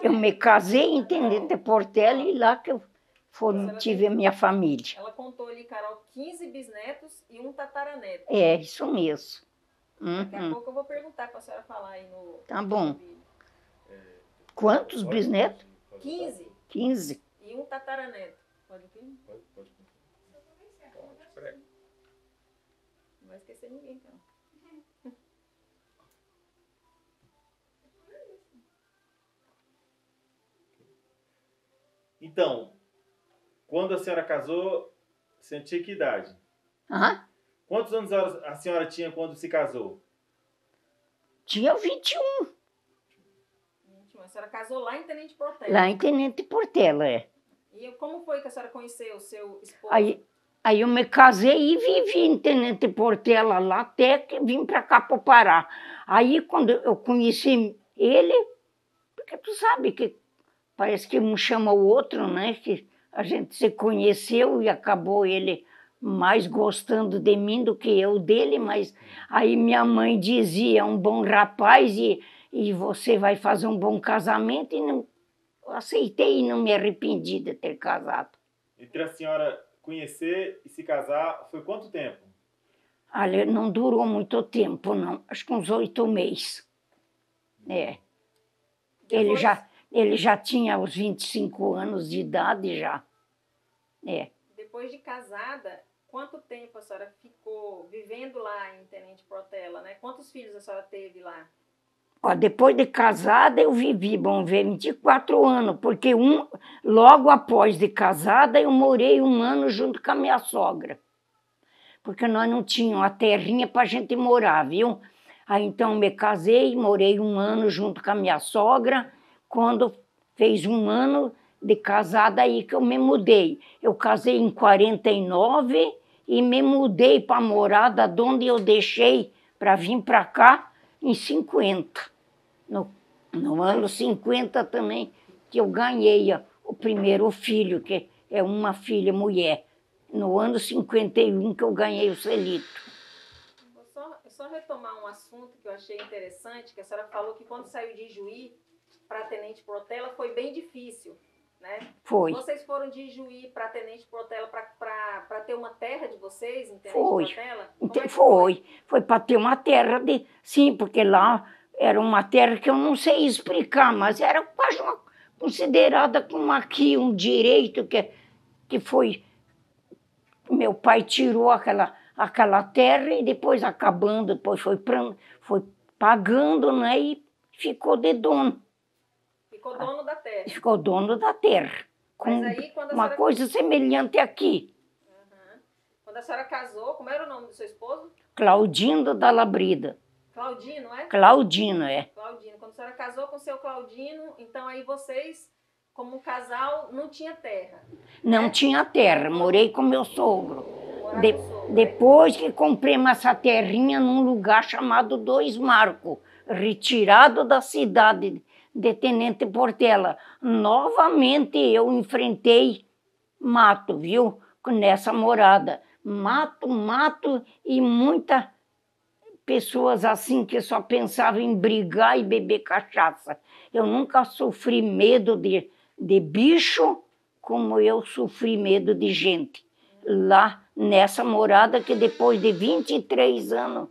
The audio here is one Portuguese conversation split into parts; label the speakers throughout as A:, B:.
A: eu me casei em Tenente Portela e lá que eu tive a minha família.
B: Ela contou ali, Carol, 15 bisnetos e um tataraneto.
A: É, isso mesmo.
B: Daqui a pouco eu vou perguntar para a senhora falar aí no...
A: Tá bom. Quantos bisnetos?
B: 15.
A: 15.
B: E um tataraneto. Pode vir?
C: Pode.
B: Não vai esquecer ninguém, então.
C: Então, quando a senhora casou, você tinha que idade?
A: Hã?
C: Quantos anos a senhora tinha quando se casou?
A: Tinha 21.
B: 21. A senhora casou lá em Tenente Portela.
A: Lá em Tenente Portela, é.
B: E como foi que a senhora conheceu o seu esposo?
A: Aí eu me casei e vivi em Tenente Portela lá até que vim para cá para o Pará. Aí quando eu conheci ele, porque tu sabe que parece que um chama o outro, né? Que a gente se conheceu e acabou ele mais gostando de mim do que eu dele, mas aí minha mãe dizia, um bom rapaz e você vai fazer um bom casamento, e não, eu aceitei e não me arrependi de ter casado.
C: Entre a senhora conhecer e se casar, foi quanto tempo?
A: Olha, não durou muito tempo, não. Acho que uns 8 meses. É. Ele já tinha os 25 anos de idade já. É.
B: Depois de casada, quanto tempo a senhora ficou vivendo lá em Tenente Portela, né? Quantos filhos a senhora teve lá?
A: Ó, depois de casada eu vivi, vamos ver, 24 anos, porque logo após de casada eu morei 1 ano junto com a minha sogra. Porque nós não tínhamos a terrinha para a gente morar, viu? Aí então me casei, morei 1 ano junto com a minha sogra. Quando fez 1 ano de casada aí que eu me mudei. Eu casei em 49 e me mudei para a morada de onde eu deixei para vir para cá em 50. No ano 50 também que eu ganhei o primeiro filho, que é uma filha mulher. No ano 51 que eu ganhei o Celito.
B: Vou só retomar um assunto que eu achei interessante, que a senhora falou que quando saiu de Ijuí para Tenente Portela foi bem difícil, né?
A: Foi.
B: Vocês foram de Ijuí para Tenente Portela para ter uma terra de vocês em Tenente Portela?
A: Foi para ter uma terra de... Sim, porque lá era uma terra que eu não sei explicar, mas era quase considerada como aqui um direito que foi... Meu pai tirou aquela terra e depois acabando, depois foi pagando, né, e ficou de dono.
B: Ficou dono da terra.
A: Ficou dono da terra. Com uma coisa semelhante aqui.
B: Uhum. Quando a senhora casou, como era o nome do seu esposo?
A: Claudino da Labrida.
B: Claudino, é?
A: Claudino, é.
B: Claudino. Quando a senhora casou com o seu Claudino, então aí vocês, como um casal, não tinha terra.
A: Não tinha terra, morei com meu sogro. Depois que compramos essa terrinha num lugar chamado Dois Marcos, retirado da cidade de Tenente Portela. Novamente eu enfrentei mato, viu? Nessa morada. Mato e muitas pessoas assim que só pensavam em brigar e beber cachaça. Eu nunca sofri medo de bicho como eu sofri medo de gente. Lá nessa morada que depois de 23 anos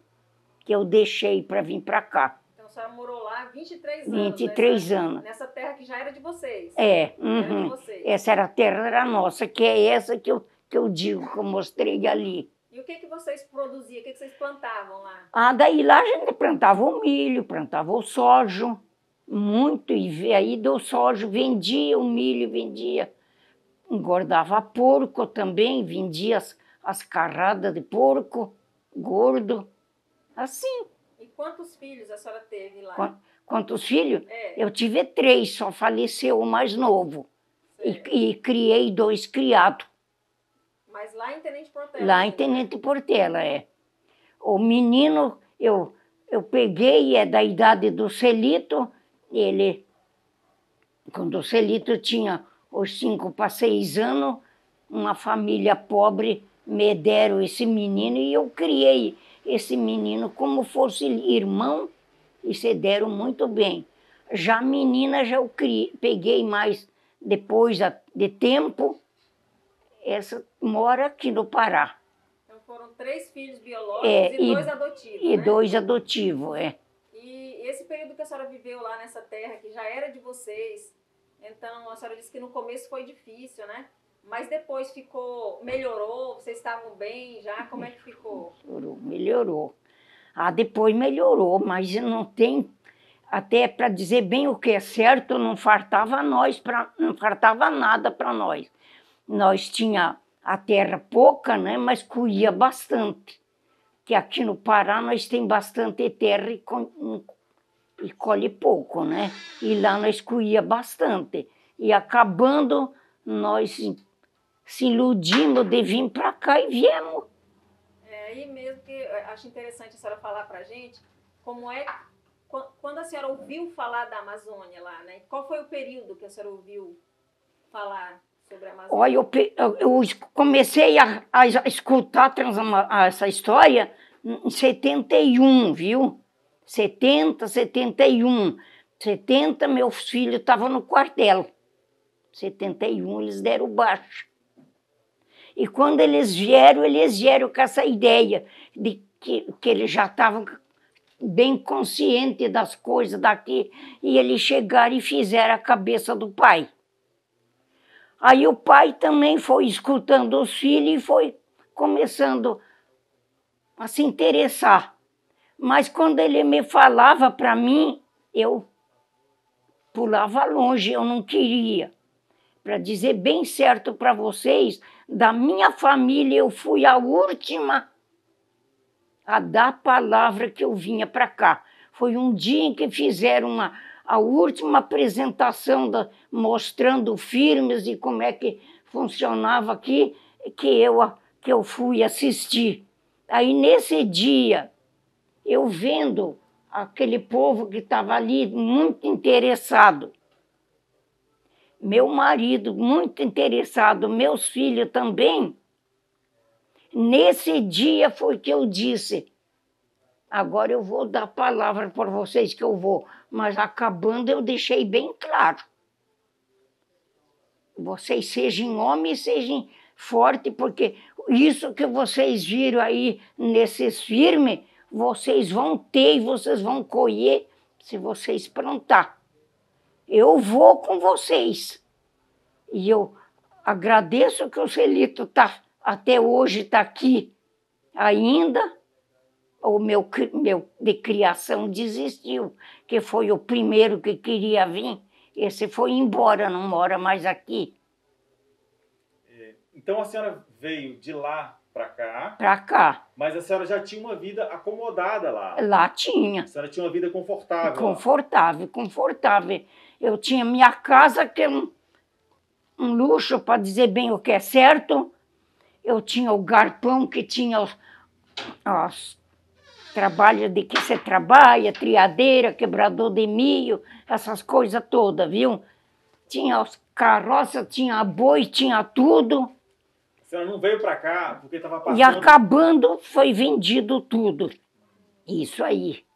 A: que eu deixei para vir para cá.
B: Então a senhora morou lá 23 anos.
A: 23 anos.
B: Nessa terra que já era de vocês.
A: É.
B: Era de vocês.
A: Essa terra era nossa, que é essa que eu digo, que eu mostrei ali.
B: E o que vocês produziam? O que vocês plantavam lá?
A: Daí lá a gente plantava o milho, plantava o sojo, muito, e aí do sojo vendia o milho, vendia, engordava porco também, vendia as carradas de porco, gordo, assim.
B: E quantos filhos a senhora teve lá?
A: Quantos filhos?
B: É.
A: Eu tive 3, só faleceu o mais novo. E criei 2 criados.
B: Mas lá em Tenente Portela?
A: Lá em Tenente Portela, é. O menino, eu peguei, é da idade do Celito, ele, quando o Celito tinha os 5 para 6 anos, uma família pobre me deram esse menino e eu criei esse menino como fosse irmão e se deram muito bem. Já menina, já eu peguei mais depois de tempo. Essa mora aqui no Pará.
B: Então foram 3 filhos biológicos e 2 adotivos,
A: E
B: né?
A: 2 adotivos, é.
B: E esse período que a senhora viveu lá nessa terra, que já era de vocês, então a senhora disse que no começo foi difícil, né? Mas depois melhorou, vocês estavam bem já, como é que ficou?
A: Melhorou. Ah, depois melhorou, mas não tem, até para dizer bem o que é certo, não faltava não faltava nada para nós. Nós tinha a terra pouca, né, mas colhia bastante. Que aqui no Pará nós tem bastante terra e colhe pouco, né? E lá nós colhia bastante. E acabando, nós se iludimos de vir para cá e viemos.
B: É aí mesmo que eu acho interessante a senhora falar pra gente como é, quando a senhora ouviu falar da Amazônia lá, né? Qual foi o período que a senhora ouviu falar sobre a Amazônia?
A: Olha, eu comecei a escutar essa história em 71, viu? 70, 71. 70, meus filhos estavam no quartel. 71, eles deram baixo. E quando eles vieram com essa ideia de que eles já estavam bem conscientes das coisas daqui, e eles chegaram e fizeram a cabeça do pai. Aí o pai também foi escutando os filhos e foi começando a se interessar. Mas quando ele me falava para mim, eu pulava longe, eu não queria. Para dizer bem certo para vocês, da minha família eu fui a última a dar a palavra que eu vinha para cá. Foi um dia em que fizeram a última apresentação mostrando firmes e como é que funcionava aqui, que eu fui assistir. Aí nesse dia, eu vendo aquele povo que estava ali muito interessado, meu marido muito interessado, meus filhos também, nesse dia foi que eu disse, agora eu vou dar a palavra para vocês que eu vou, mas acabando eu deixei bem claro. Vocês sejam homens, sejam fortes, porque isso que vocês viram aí nesses firmes, vocês vão ter e vocês vão colher se vocês plantar. Eu vou com vocês. E eu agradeço que o Celito até hoje está aqui ainda. O meu de criação desistiu, que foi o primeiro que queria vir. Esse foi embora, não mora mais aqui.
C: Então a senhora veio de lá para cá?
A: Para cá.
C: Mas a senhora já tinha uma vida acomodada lá?
A: Lá tinha.
C: A senhora tinha uma vida confortável?
A: Confortável, confortável. Eu tinha minha casa, que é um luxo, para dizer bem o que é certo. Eu tinha o garpão que tinha os trabalhos de que você trabalha, triadeira, quebrador de milho, essas coisas todas, viu? Tinha os carroças, tinha boi, tinha tudo.
C: A senhora não veio para cá porque estava passando...
A: E acabando, foi vendido tudo. Isso aí.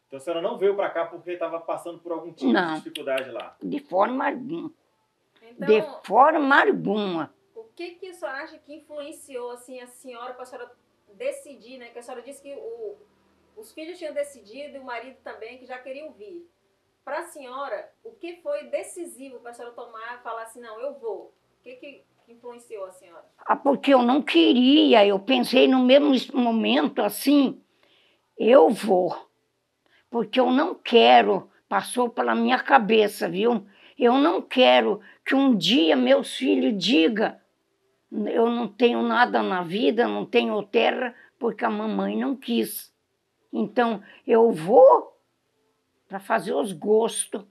C: Então a senhora não veio para cá porque estava passando por algum tipo de dificuldade lá?
A: De forma alguma.
B: Então,
A: de forma alguma.
B: O que a senhora acha que influenciou assim, a senhora para a senhora decidir, né? Que a senhora disse que os filhos tinham decidido e o marido também, que já queriam vir. Para a senhora, o que foi decisivo para a senhora falar assim, não, eu vou? O que influenciou a senhora?
A: Porque eu não queria, eu pensei no mesmo momento assim, eu vou. Porque eu não quero, passou pela minha cabeça, viu? Eu não quero que um dia meus filhos digam, eu não tenho nada na vida, não tenho terra, porque a mamãe não quis. Então, eu vou para fazer os gostos,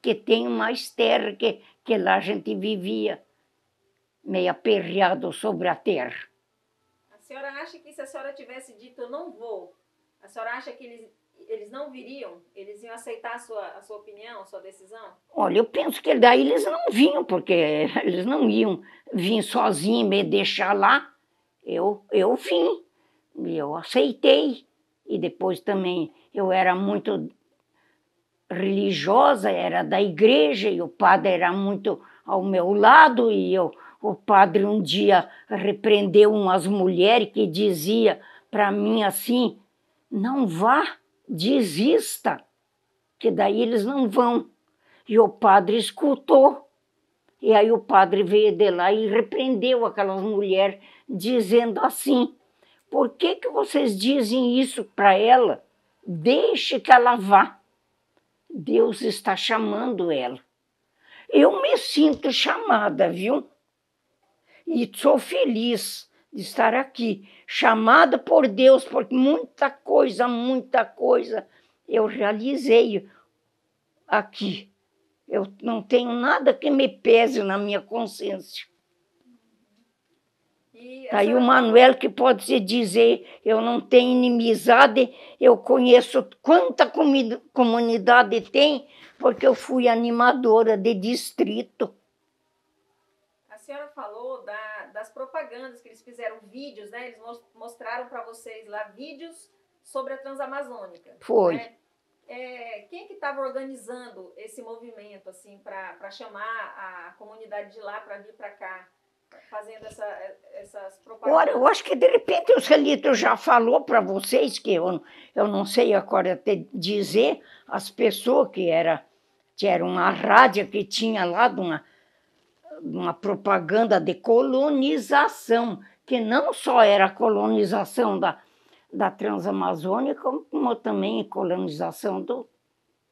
A: que tenho mais terra, que lá a gente vivia meio aperreado sobre a terra.
B: A senhora acha que se a senhora tivesse dito eu não vou, a senhora acha que eles não viriam? Eles iam aceitar a sua opinião, a sua decisão?
A: Olha, eu penso que daí eles não vinham, porque eles não iam vir sozinhos e me deixar lá. Eu vim, e eu aceitei. E depois também eu era muito religiosa, era da igreja, e o padre era muito ao meu lado, e o padre um dia repreendeu umas mulheres que dizia para mim assim, não vá, desista, que daí eles não vão. E o padre escutou, e aí o padre veio de lá e repreendeu aquelas mulheres, dizendo assim, por que vocês dizem isso para ela? Deixe que ela vá. Deus está chamando ela. Eu me sinto chamada, viu? E sou feliz de estar aqui, chamada por Deus, porque muita coisa eu realizei aqui. Eu não tenho nada que me pese na minha consciência. Aí o Manuel que pode se dizer, eu não tenho inimizade, eu conheço quanta comunidade tem, porque eu fui animadora de distrito.
B: A senhora falou das propagandas que eles fizeram, vídeos, né? Eles mostraram para vocês lá vídeos sobre a Transamazônica.
A: Foi.
B: Né? Quem que estava organizando esse movimento, assim, para chamar a comunidade de lá para vir para cá? Fazendo essas propagandas.
A: Ora, eu acho que de repente o Celito já falou para vocês, que eu não sei agora até dizer, as pessoas que era uma rádio que tinha lá de uma propaganda de colonização, que não só era a colonização da Transamazônica, como também a colonização do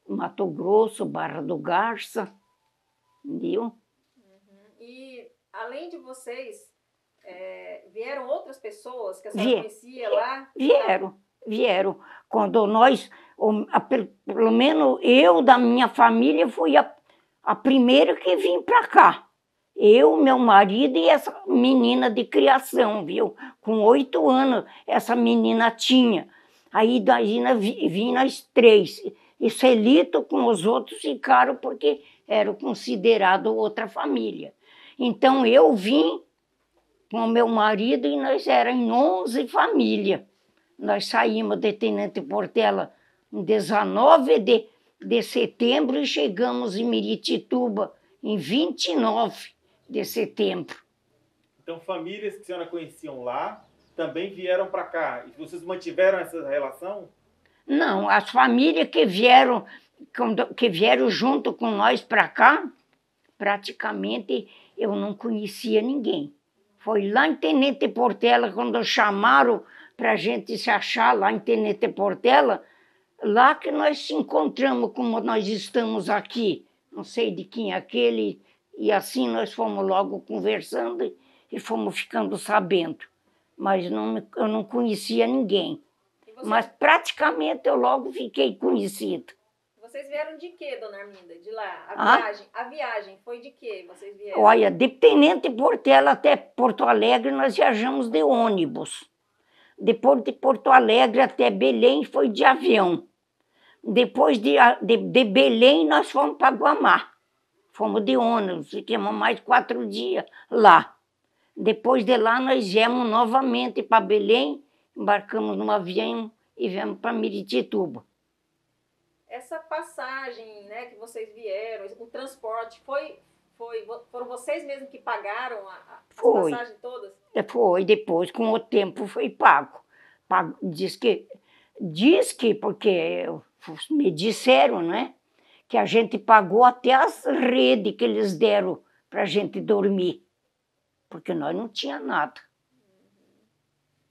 A: Mato Grosso, Barra do Garça, viu?
B: E além de vocês, vieram outras pessoas que a senhora conhecia lá?
A: Vieram. Quando nós, pelo menos eu da minha família, fui a primeira que vim para cá. Eu, meu marido e essa menina de criação, viu? Com 8 anos, essa menina tinha. Aí daí vim nós 3. E Celito com os outros ficaram porque eram considerados outra família. Então eu vim com o meu marido e nós éramos 11 famílias. Nós saímos de Tenente Portela em 19 de setembro e chegamos em Miritituba em 29 de setembro.
C: Então, famílias que a senhora conheciam lá também vieram para cá. E vocês mantiveram essa relação?
A: Não, as famílias que vieram junto com nós para cá, praticamente eu não conhecia ninguém. Foi lá em Tenente Portela, quando chamaram para a gente se achar lá em Tenente Portela, lá que nós se encontramos como nós estamos aqui. Não sei de quem é aquele, e assim nós fomos logo conversando e fomos ficando sabendo. Mas eu não conhecia ninguém. Mas praticamente eu logo fiquei conhecida.
B: Vocês vieram de quê, dona Arminda, de lá? A viagem foi de quê vocês vieram?
A: Olha, de Tenente Portela até Porto Alegre nós viajamos de ônibus. Depois de Porto Alegre até Belém foi de avião. Depois de Belém nós fomos para Guamá. Fomos de ônibus, ficamos mais 4 dias lá. Depois de lá nós viemos novamente para Belém, embarcamos num avião e viemos para Miritituba.
B: Essa passagem, né, que vocês vieram, o transporte, foram vocês mesmos que pagaram as passagens todas?
A: Foi, depois, com o tempo, foi pago. Diz que, porque me disseram, né, que a gente pagou até as redes que eles deram para a gente dormir, porque nós não tinha nada.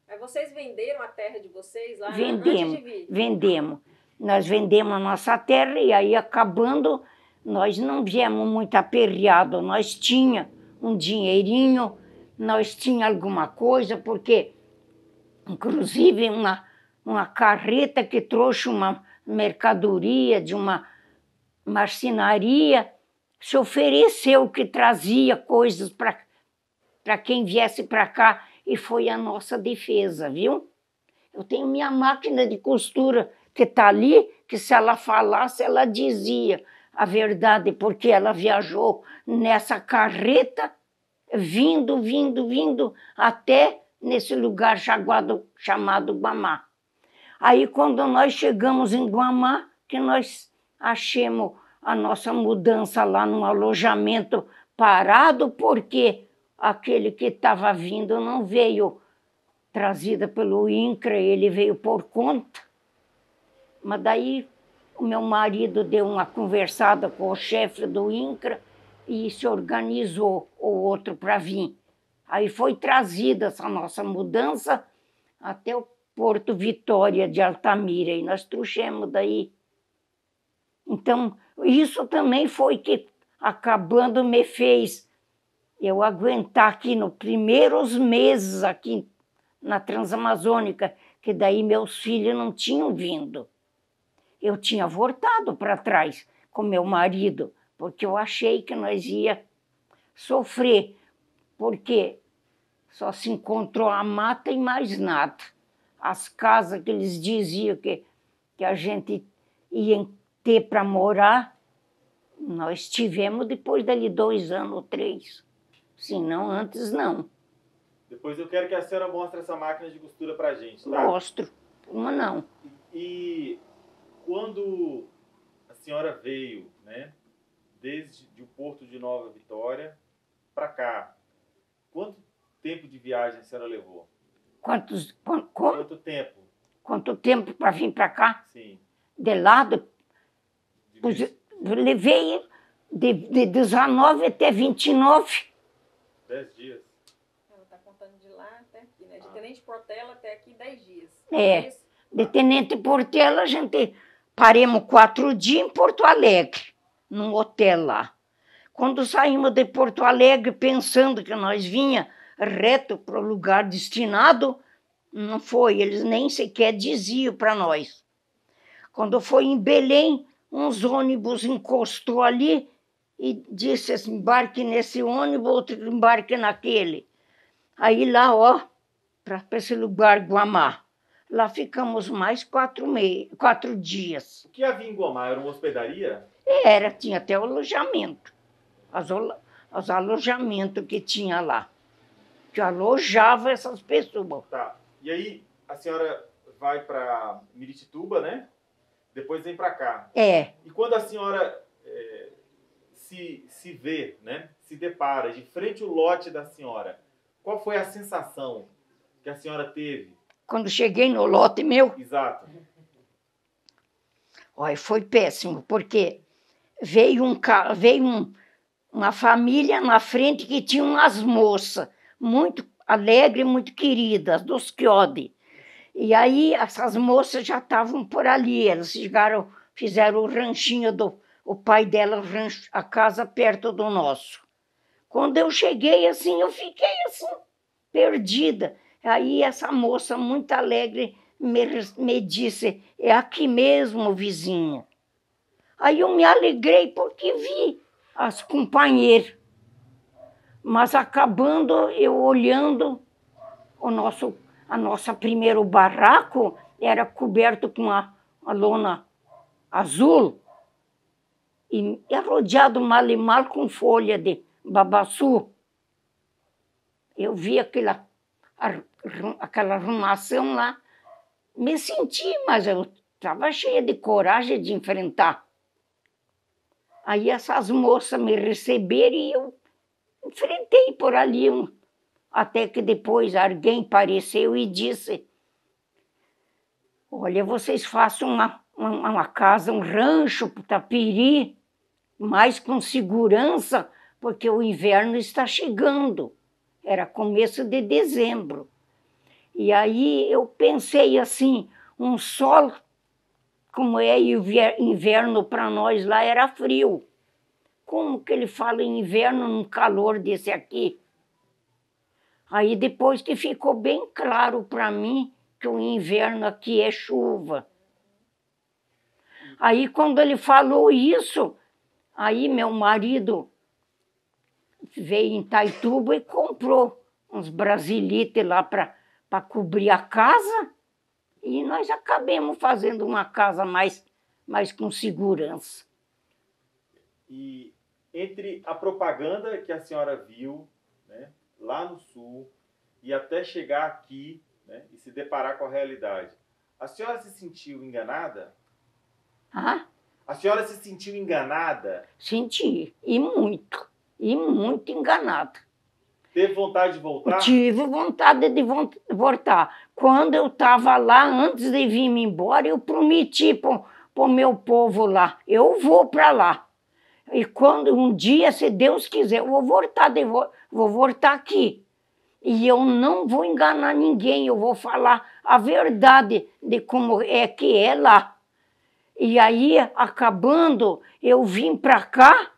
B: Mas vocês venderam a terra de vocês lá
A: antes
B: de vir?
A: Vendemos. Nós vendemos a nossa terra e aí, acabando, nós não viemos muito aperreados. Nós tinha um dinheirinho, nós tinha alguma coisa, porque, inclusive, uma carreta que trouxe uma mercadoria de uma marcenaria, se ofereceu que trazia coisas para quem viesse para cá, e foi a nossa defesa, viu? Eu tenho minha máquina de costura que está ali, que se ela falasse, ela dizia a verdade, porque ela viajou nessa carreta, vindo, até nesse lugar chamado Guamá. Aí, quando nós chegamos em Guamá, que nós achemos a nossa mudança lá num alojamento parado, porque aquele que estava vindo não veio trazida pelo INCRA, ele veio por conta. Mas daí o meu marido deu uma conversada com o chefe do INCRA e se organizou o outro para vir. Aí foi trazida essa nossa mudança até o Porto Vitória de Altamira, e nós trouxemos daí. Então, isso também foi que, acabando, me fez eu aguentar aqui nos primeiros meses aqui na Transamazônica, que daí meus filhos não tinham vindo. Eu tinha voltado para trás com meu marido, porque eu achei que nós ia sofrer, porque só se encontrou a mata e mais nada. As casas que eles diziam que a gente ia ter para morar, nós tivemos depois dali 2 anos ou 3. Se não, antes não.
C: Depois eu quero que a senhora mostre essa máquina de costura para a gente, tá?
A: Mostro. Uma não.
C: E quando a senhora veio, né, desde o Porto de Nova Vitória para cá, quanto tempo de viagem a senhora levou?
A: Quanto
C: tempo?
A: Quanto tempo para vir para cá?
C: Sim.
A: De lado? Levei de 19 até 29.
C: 10 dias.
B: Ela está contando de lá até aqui, né? De Tenente Portela até aqui 10 dias.
A: É. De Tenente Portela, a gente paremos 4 dias em Porto Alegre, num hotel lá. Quando saímos de Porto Alegre, pensando que nós vinha reto para o lugar destinado, não foi, eles nem sequer diziam para nós. Quando foi em Belém, uns ônibus encostou ali e disse assim, embarque nesse ônibus, outro embarque naquele. Aí lá, ó, para esse lugar, Guamá. Lá ficamos mais 4 dias.
C: O que havia em Guamá? Era uma hospedaria?
A: Era, tinha até o alojamento. Os alojamentos que tinha lá. Que alojava essas pessoas.
C: Tá. E aí a senhora vai para Miritituba, né? Depois vem para cá.
A: É.
C: E quando a senhora se vê, né? Se depara de frente ao lote da senhora, qual foi a sensação que a senhora teve?
A: Quando cheguei no lote meu?
C: Exato.
A: Olha, foi péssimo, porque veio uma família na frente que tinha umas moças muito alegres, muito queridas, dos Chiodi. E aí essas moças já estavam por ali, elas chegaram, fizeram o ranchinho o pai dela, a casa perto do nosso. Quando eu cheguei assim, eu fiquei assim, perdida. Aí essa moça muito alegre me disse, é aqui mesmo, vizinha. Aí eu me alegrei porque vi as companheiras. Mas acabando, eu olhando, a nossa primeiro barraco era coberto com uma lona azul e rodeado mal e mal com folha de babaçu. Eu vi aquela arrumação lá, me senti, mas eu estava cheia de coragem de enfrentar. Aí essas moças me receberam e eu enfrentei por ali, até que depois alguém apareceu e disse, olha, vocês façam uma casa, um rancho para Tapiri, mas com segurança, porque o inverno está chegando. Era começo de dezembro. E aí eu pensei assim, um sol, como é inverno para nós lá, era frio. Como que ele fala em inverno num calor desse aqui? Aí depois que ficou bem claro para mim que o inverno aqui é chuva. Aí quando ele falou isso, aí meu marido veio em Itaituba e comprou uns brasilites lá para cobrir a casa e nós acabamos fazendo uma casa mais com segurança.
C: E entre a propaganda que a senhora viu, né, lá no sul, e até chegar aqui, né, e se deparar com a realidade, a senhora se sentiu enganada?
A: Ah,
C: A senhora se sentiu enganada?
A: Senti, e muito enganada.
C: Teve vontade de voltar?
A: Tive vontade de voltar. Quando eu estava lá, antes de vir me embora, eu prometi para o meu povo lá, eu vou para lá. E quando um dia, se Deus quiser, eu vou voltar aqui. E eu não vou enganar ninguém, eu vou falar a verdade de como é que é lá. E aí, acabando, eu vim para cá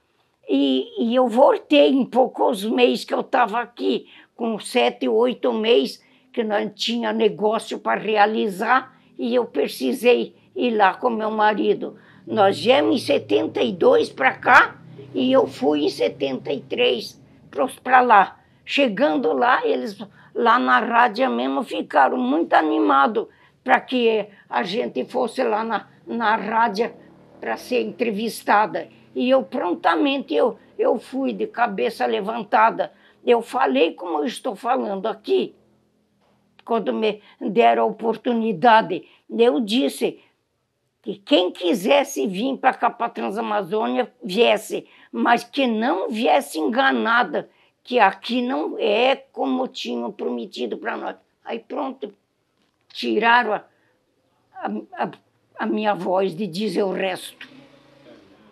A: e eu voltei em poucos meses que eu estava aqui, com 7, 8 meses, que não tinha negócio para realizar, e eu precisei ir lá com meu marido. Nós viemos em 72 para cá e eu fui em 73 para lá. Chegando lá, eles lá na rádio mesmo ficaram muito animados para que a gente fosse lá na rádio para ser entrevistada. E eu prontamente eu fui de cabeça levantada. Eu falei como eu estou falando aqui. Quando me deram a oportunidade, eu disse que quem quisesse vir para cá, para a Transamazônia, viesse, mas que não viesse enganada, que aqui não é como tinham prometido para nós. Aí pronto, tiraram a minha voz de dizer o resto.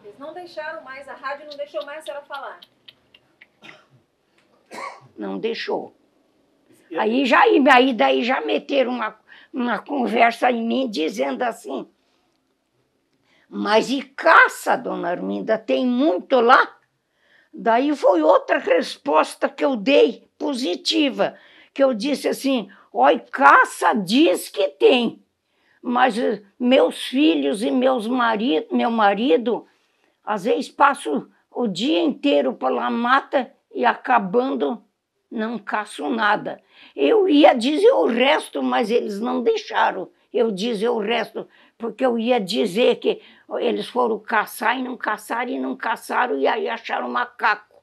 B: Eles não deixaram mais, a rádio não deixou mais a senhora falar?
A: Não deixou. Aí daí já meteram uma conversa em mim dizendo assim, mas e caça, dona Arminda, tem muito lá? Daí foi outra resposta que eu dei, positiva, que eu disse assim, oi, caça diz que tem, mas meus filhos e meu marido, às vezes passam o dia inteiro pela mata e acabando não caço nada. Eu ia dizer o resto, mas eles não deixaram eu dizer o resto, porque eu ia dizer que eles foram caçar e não caçaram, e aí acharam macaco.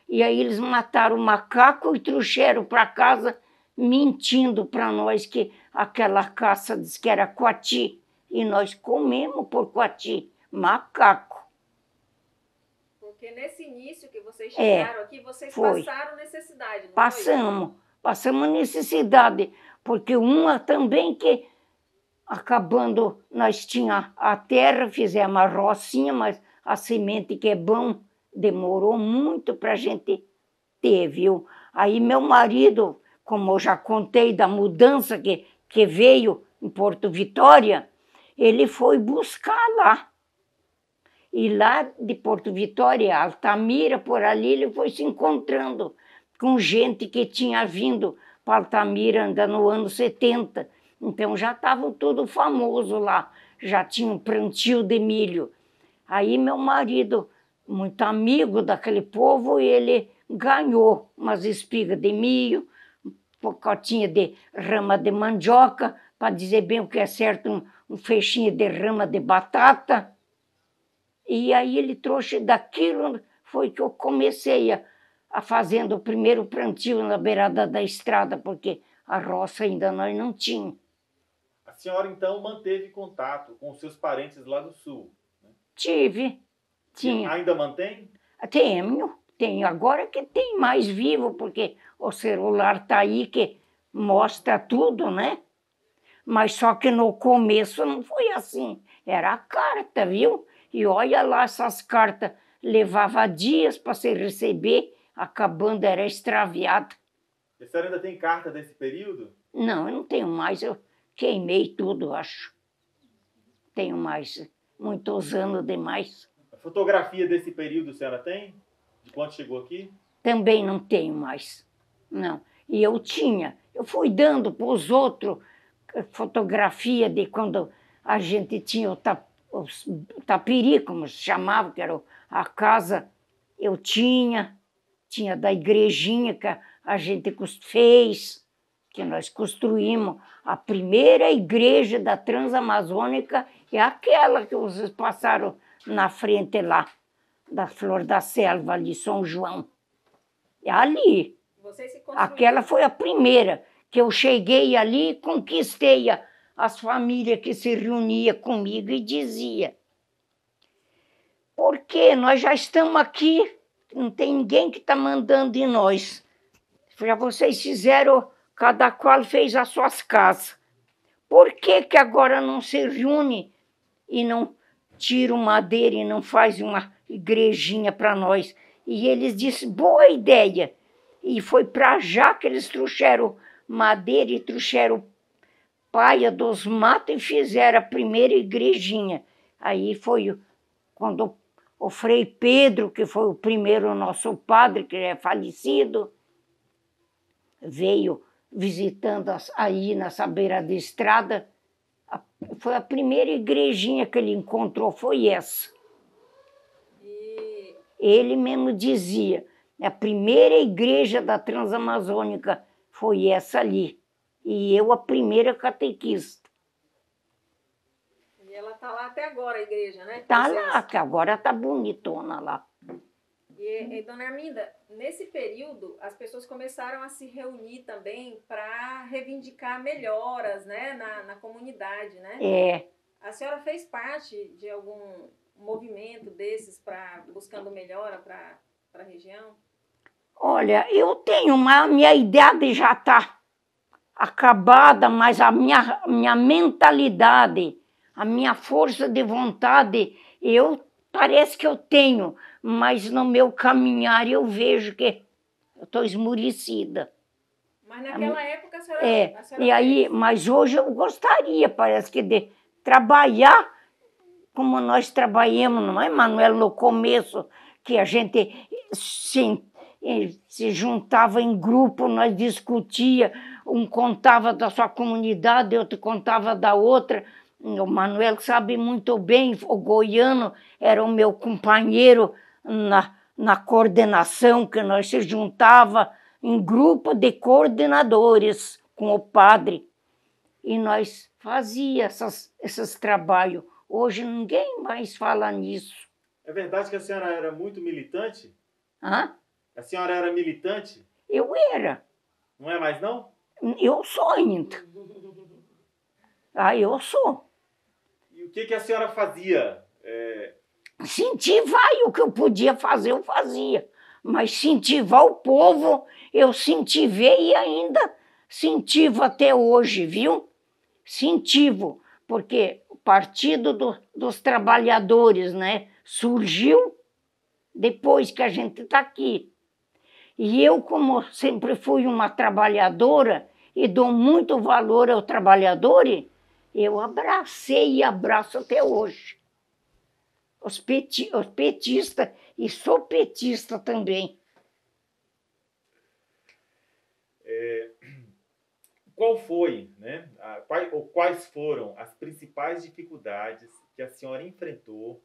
A: E aí eles mataram o macaco e trouxeram para casa, mentindo para nós que aquela caça disse que era coati, e nós comemos por coati, macaco.
B: Porque nesse início que vocês chegaram aqui, vocês passaram necessidade, não
A: Passamos necessidade, porque uma também que, acabando, nós tínhamos a terra, fizemos uma rocinha, mas a semente que é bom, demorou muito para a gente ter, viu? Aí meu marido, como eu já contei da mudança que veio em Porto Vitória, ele foi buscar lá. E lá de Porto Vitória, Altamira, por ali, ele foi se encontrando com gente que tinha vindo para Altamira ainda no ano 70. Então já estavam tudo famoso lá, já tinha um plantio de milho. Aí meu marido, muito amigo daquele povo, ele ganhou umas espigas de milho, um pacotinho de rama de mandioca, para dizer bem o que é certo, um feixinho de rama de batata. E aí ele trouxe daquilo, foi que eu comecei a fazendo o primeiro plantio na beirada da estrada, porque a roça ainda nós não tínhamos.
C: A senhora, então, manteve contato com os seus parentes lá do sul? Né?
A: Tinha.
C: Ainda mantém?
A: Tenho. Agora que tem mais vivo, porque o celular está aí que mostra tudo, né? Mas só que no começo não foi assim. Era a carta, viu? E olha lá, essas cartas levava dias para se receber, acabando era extraviada.
C: A senhora ainda tem carta desse período?
A: Não, eu não tenho mais, eu queimei tudo, acho. Tenho mais, muitos anos demais.
C: A fotografia desse período a senhora tem? De quando chegou aqui? Também
A: não tenho mais, não. E eu fui dando para os outros fotografia de quando a gente tinha o tapiri, como se chamava, que era a casa, eu tinha da igrejinha que a gente fez, que nós construímos. A primeira igreja da Transamazônica é aquela que vocês passaram na frente lá, da Flor da Selva, ali, São João. É ali. Aquela foi a primeira, que eu cheguei ali e conquistei as famílias que se reuniam comigo e dizia. Porque nós já estamos aqui, não tem ninguém que está mandando em nós. Já vocês fizeram, cada qual fez as suas casas. Por que que agora não se reúne e não tira madeira e não faz uma igrejinha para nós? E eles disseram, boa ideia. E foi para já que eles trouxeram madeira e trouxeram paia dos matos e fizeram a primeira igrejinha. Aí foi quando o Frei Pedro, que foi o primeiro nosso padre, que é falecido, veio visitando aí nessa beira da estrada. Foi a primeira igrejinha que ele encontrou, foi essa. Ele mesmo dizia, a primeira igreja da Transamazônica foi essa ali. E eu a primeira catequista.
B: E ela está lá até agora, a igreja, né?
A: Está lá, que agora está bonitona lá.
B: E, dona Arminda, nesse período, as pessoas começaram a se reunir também para reivindicar melhoras, né, na comunidade, né?
A: É.
B: A senhora fez parte de algum movimento desses buscando melhora para a região?
A: Olha, eu tenho minha idade já está acabada, mas a minha mentalidade, a minha força de vontade, parece que eu tenho, mas no meu caminhar eu vejo que eu estou esmurecida.
B: Mas naquela época a senhora...
A: E aí, mas hoje eu gostaria, parece que de trabalhar como nós trabalhamos, não é, Manuel, no começo, que a gente se juntava em grupo, nós discutia, um contava da sua comunidade, outro contava da outra. O Manuel sabe muito bem, o Goiano era o meu companheiro na coordenação, que nós se juntava em grupo de coordenadores com o padre. E nós fazíamos esses trabalhos. Hoje ninguém mais fala nisso.
C: É verdade que a senhora era muito militante?
A: Hã?
C: A senhora era militante?
A: Eu era.
C: Não é mais, não?
A: Eu sou ainda. Eu sou.
C: E o que a senhora fazia?
A: Incentivar, e o que eu podia fazer, eu fazia. Mas incentivar o povo, eu incentivei e ainda incentivo até hoje, viu? Incentivo, porque o Partido dos Trabalhadores, né, surgiu depois que a gente está aqui. E eu, como sempre fui uma trabalhadora e dou muito valor ao trabalhador, eu abracei e abraço até hoje. Os petistas, e sou petista também.
C: Qual foi, né, quais foram as principais dificuldades que a senhora enfrentou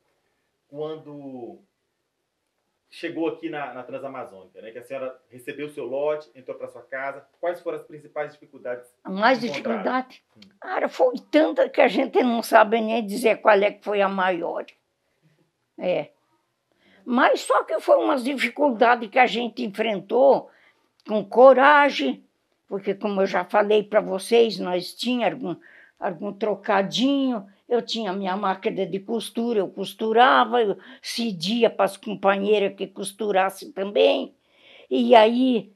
C: quando chegou aqui na Transamazônica, né? Que a senhora recebeu o seu lote, entrou para sua casa. Quais foram as principais dificuldades?
A: A mais dificuldade? Foi tanta que a gente não sabe nem dizer qual é que foi a maior. Mas só que foi umas dificuldades que a gente enfrentou com coragem, porque como eu já falei para vocês, nós tínhamos algum trocadinho, eu tinha minha máquina de costura, eu costurava, eu cedia para as companheiras que costurassem também, e aí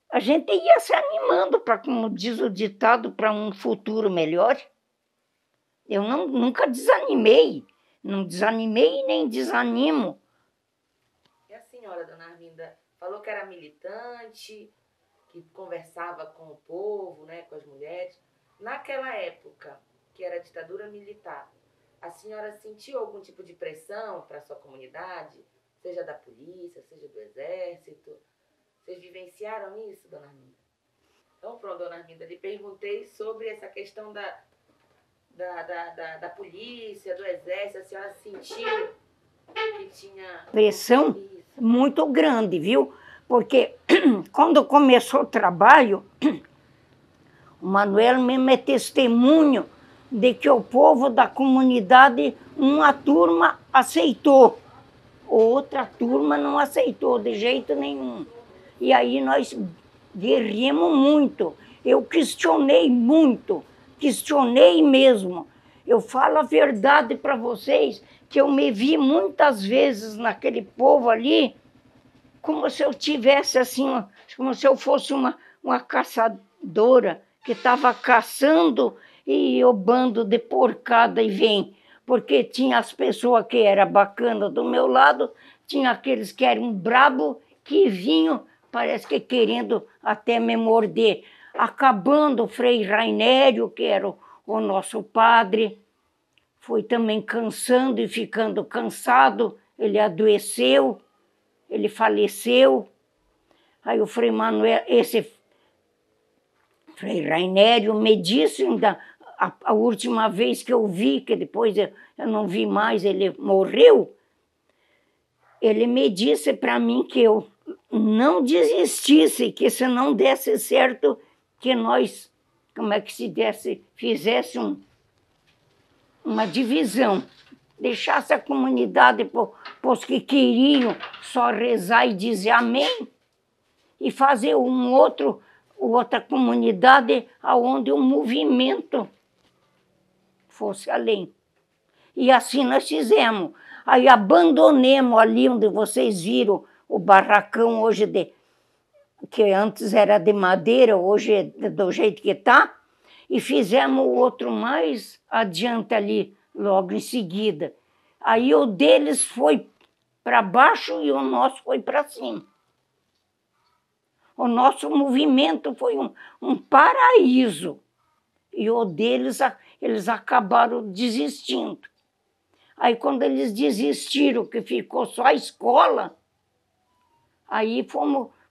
A: a gente ia se animando para, como diz o ditado, para um futuro melhor. Eu nunca desanimei, não desanimei e nem desanimo.
D: E a senhora, dona Arminda, falou que era militante, que conversava com o povo, né, com as mulheres. Naquela época, que era a ditadura militar, a senhora sentiu algum tipo de pressão para a sua comunidade? Seja da polícia, seja do exército? Vocês vivenciaram isso, dona Arminda? Então, pronto, dona Arminda, lhe perguntei sobre essa questão da polícia, do exército. A senhora sentiu que tinha...
A: Pressão muito grande, viu? Porque quando começou o trabalho, o Manuel mesmo é testemunho de que o povo da comunidade, uma turma aceitou, outra turma não aceitou de jeito nenhum. E aí nós guerreamos muito. Eu questionei muito, questionei mesmo. Eu falo a verdade para vocês, que eu me vi muitas vezes naquele povo ali, como se eu tivesse assim, como se eu fosse uma caçadora que estava caçando e o bando de porcada e vem. Porque tinha as pessoas que eram bacanas do meu lado, tinha aqueles que eram brabo, que vinham, parece que querendo até me morder. Acabando o Frei Rainério, que era o nosso padre, foi também cansando e ficando cansado, ele adoeceu, ele faleceu. Aí o Frei Manuel, esse Frei Rainério me disse ainda, a última vez que eu vi, que depois eu não vi mais, ele morreu, ele me disse para mim que eu não desistisse, que se não desse certo, que nós, como é que se desse, fizesse uma divisão, deixasse a comunidade para os que queriam só rezar e dizer amém, e fazer outra comunidade onde o movimento fosse além. E assim nós fizemos. Aí abandonemos ali onde vocês viram o barracão hoje, que antes era de madeira, hoje é do jeito que está, e fizemos o outro mais adiante ali, logo em seguida. Aí o deles foi para baixo e o nosso foi para cima. O nosso movimento foi um paraíso. E o deles, eles acabaram desistindo. Aí quando eles desistiram, que ficou só a escola, aí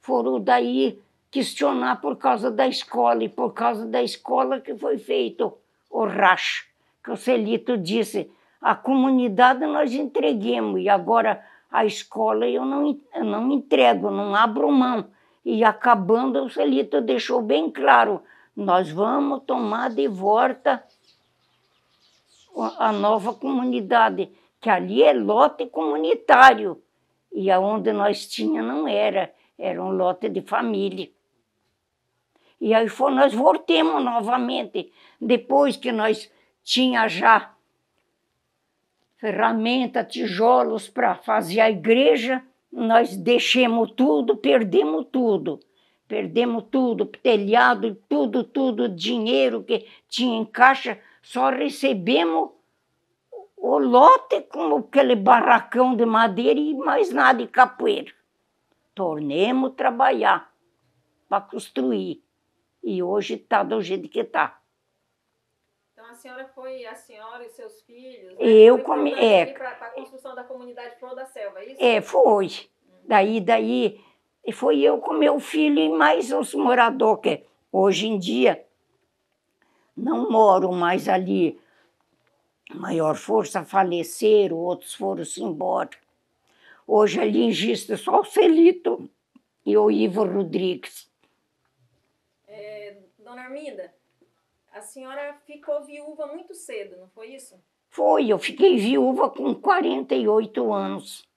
A: foram daí questionar por causa da escola, e por causa da escola que foi feito o racha, que o Celito disse, a comunidade nós entreguemos, e agora a escola eu não entrego, não abro mão. E acabando, o Celito deixou bem claro, nós vamos tomar de volta a nova comunidade, que ali é lote comunitário, e aonde nós tinha não era um lote de família. E aí nós voltemos novamente, depois que nós tinha já ferramenta, tijolos para fazer a igreja, nós deixamos tudo, perdemos tudo. Perdemos tudo, telhado, tudo, dinheiro que tinha em caixa, só recebemos o lote com aquele barracão de madeira e mais nada de capoeira. Tornemos trabalhar para construir. E hoje está do jeito que está.
B: Então a senhora e seus filhos, né,
A: eu
B: para a construção da comunidade Flor da Selva, é isso?
A: Foi. Daí foi eu com meu filho e mais os moradores, que hoje em dia não moram mais ali. A maior força faleceram, outros foram-se embora. Hoje ali em Gista só o Celito e o Ivo Rodrigues.
B: Dona Arminda, a senhora ficou viúva muito cedo, não foi isso?
A: Foi, eu fiquei viúva com 48 anos.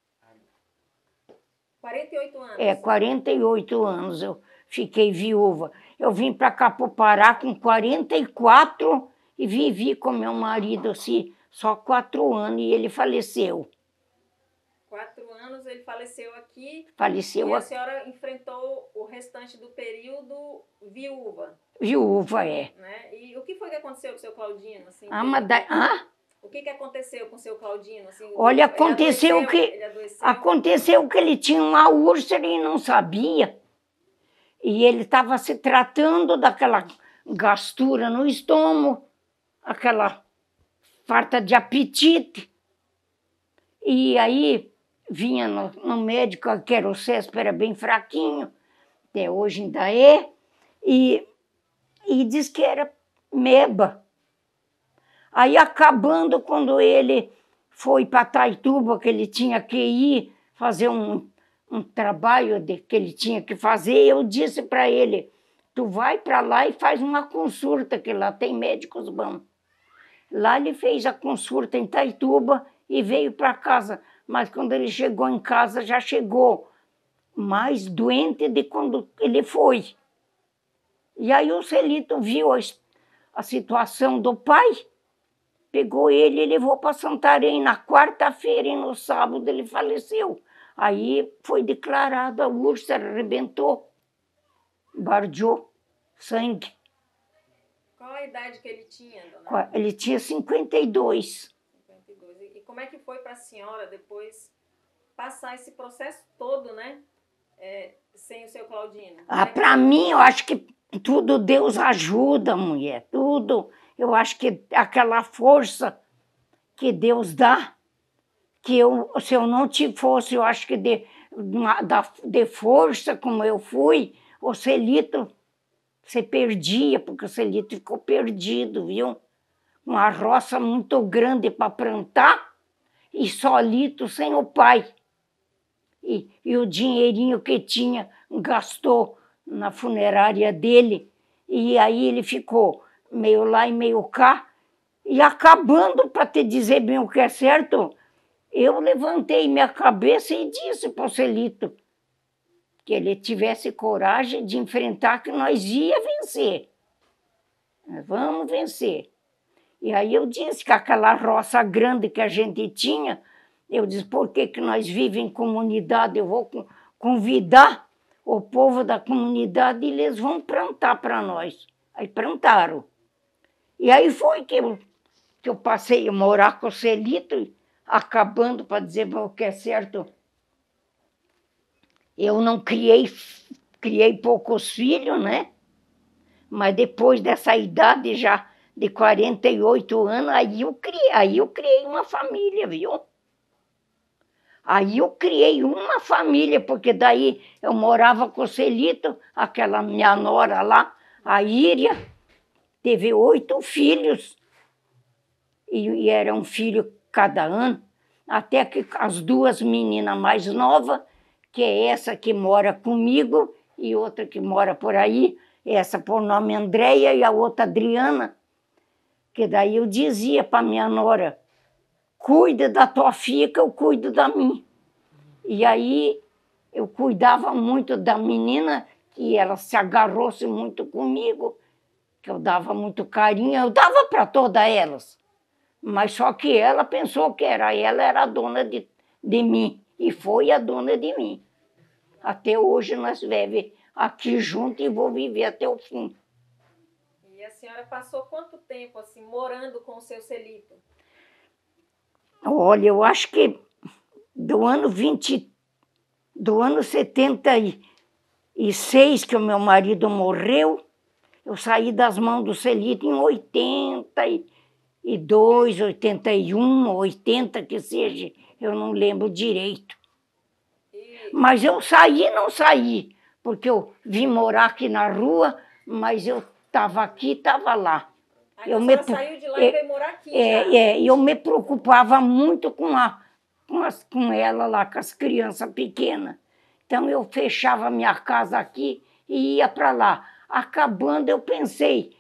B: 48 anos?
A: 48 anos eu fiquei viúva. Eu vim para cá, para o Pará, com 44 e vivi com meu marido assim, só 4 anos e ele faleceu.
B: 4 anos ele faleceu aqui.
A: Faleceu
B: e a
A: aqui.
B: senhora enfrentou o restante do período viúva.
A: Viúva,
B: né? E o que foi que aconteceu com o seu Claudino? Assim, O que aconteceu com o seu Claudino? Assim,
A: olha, aconteceu que ele tinha uma úlcera e não sabia. E ele estava se tratando daquela gastura no estômago, aquela falta de apetite. E aí vinha no médico, que era o César, era bem fraquinho, até hoje ainda é, e diz que era meba. Aí acabando, quando ele foi para Taituba, que ele tinha que ir fazer um trabalho que ele tinha que fazer, eu disse para ele, tu vai para lá e faz uma consulta, que lá tem médicos bons. Lá ele fez a consulta em Taituba e veio para casa, mas quando ele chegou em casa, já chegou mais doente de quando ele foi. E aí o Celito viu a situação do pai pegou ele e levou para Santarém na quarta-feira e no sábado ele faleceu. Aí foi declarado a úlcera, arrebentou, guardou sangue.
B: Qual a idade que ele tinha, dona?
A: Ele tinha 52.
B: 52. E como é que foi para a senhora depois passar esse processo todo, né? Sem o seu Claudino?
A: Para mim, eu acho que tudo Deus ajuda, mulher, tudo. Eu acho que aquela força que Deus dá, que se eu não te fosse, eu acho que de força como eu fui, o Celito, você perdia, porque o Celito ficou perdido, viu? Uma roça muito grande para plantar e solito sem o pai. E o dinheirinho que tinha gastou na funerária dele, e aí ele ficou meio lá e meio cá, e acabando, para te dizer bem o que é certo, eu levantei minha cabeça e disse para o Celito que ele tivesse coragem de enfrentar, que nós ia vencer. Nós vamos vencer. E aí eu disse que aquela roça grande que a gente tinha, eu disse, por que nós vivemos em comunidade? Eu vou convidar o povo da comunidade e eles vão plantar para nós. Aí plantaram. E aí foi que eu passei a morar com o Celito, acabando, para dizer o que é certo, eu não criei poucos filhos, né? Mas depois dessa idade já de 48 anos, aí eu criei uma família, viu? Aí eu criei uma família, porque daí eu morava com o Celito, aquela minha nora lá, a Íria, teve 8 filhos, e era um filho cada ano, até que as 2 meninas mais novas, que é essa que mora comigo e outra que mora por aí, essa por nome Andréia e a outra Adriana, que daí eu dizia para minha nora, cuida da tua filha que eu cuido da minha. E aí eu cuidava muito da menina, que ela se agarrou-se muito comigo, que eu dava muito carinho, eu dava para todas elas. Mas só que ela pensou que ela era a dona de mim, e foi a dona de mim. Até hoje nós vivemos aqui juntos e vou viver até o fim.
B: E a senhora passou quanto tempo assim morando com o seu Celito?
A: Olha, eu acho que do ano 76 que o meu marido morreu, eu saí das mãos do Celito em 82, 81, 80, que seja, eu não lembro direito. Mas eu saí, não saí, porque eu vim morar aqui na rua, mas eu estava aqui, estava lá.
B: Aí a senhora saiu de lá e veio morar aqui já.
A: Eu me preocupava muito com ela lá, com as crianças pequenas. Então eu fechava minha casa aqui e ia para lá. Acabando, eu pensei,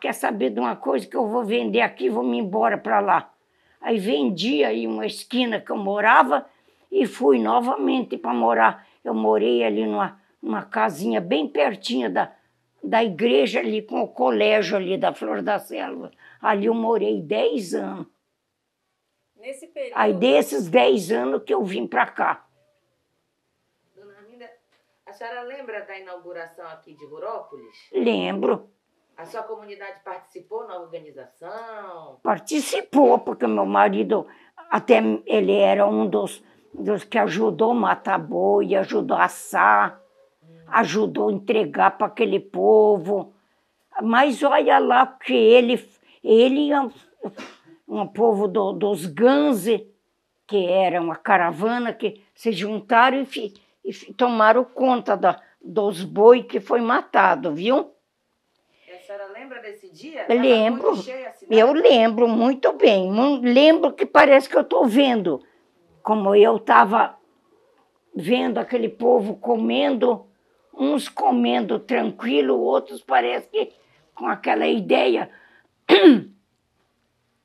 A: quer saber de uma coisa que eu vou vender aqui, vou me embora para lá. Aí vendi aí uma esquina que eu morava e fui novamente para morar. Eu morei ali numa casinha bem pertinho da igreja ali, com o colégio ali da Flor da Selva. Ali eu morei 10 anos.
B: Nesse período...
A: Aí desses 10 anos que eu vim para cá.
D: Dona Arminda, a senhora lembra da inauguração aqui de Rurópolis?
A: Lembro.
D: A sua comunidade participou na organização?
A: Participou, porque meu marido, até ele era um dos que ajudou a matar boi, ajudou a assar, ajudou a entregar para aquele povo. Mas olha lá que ele é um povo dos Ganze, que era uma caravana que se juntaram e tomaram conta dos boi que foi matado, viu?
D: E a senhora lembra desse dia?
A: Lembro, eu lembro muito bem. Lembro que parece que eu estou vendo, como eu estava vendo aquele povo comendo, uns comendo tranquilo, outros parece que com aquela ideia,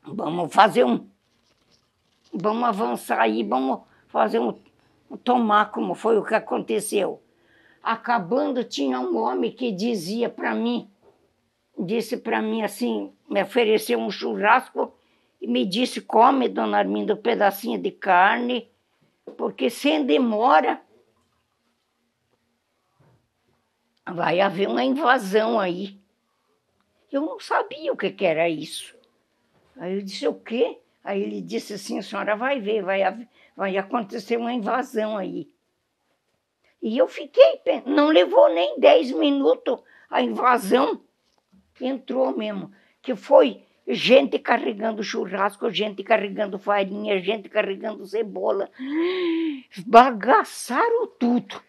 A: vamos avançar aí, vamos fazer tomar como foi o que aconteceu. Acabando, tinha um homem que disse para mim assim, me ofereceu um churrasco e me disse, come, dona Arminda, um pedacinho de carne, porque sem demora vai haver uma invasão aí. Eu não sabia o que era isso. Aí eu disse, o quê? Aí ele disse assim, a senhora vai ver, vai acontecer uma invasão aí. E eu fiquei, não levou nem 10 minutos a invasão, entrou mesmo, que foi gente carregando churrasco, gente carregando farinha, gente carregando cebola, bagaçaram tudo.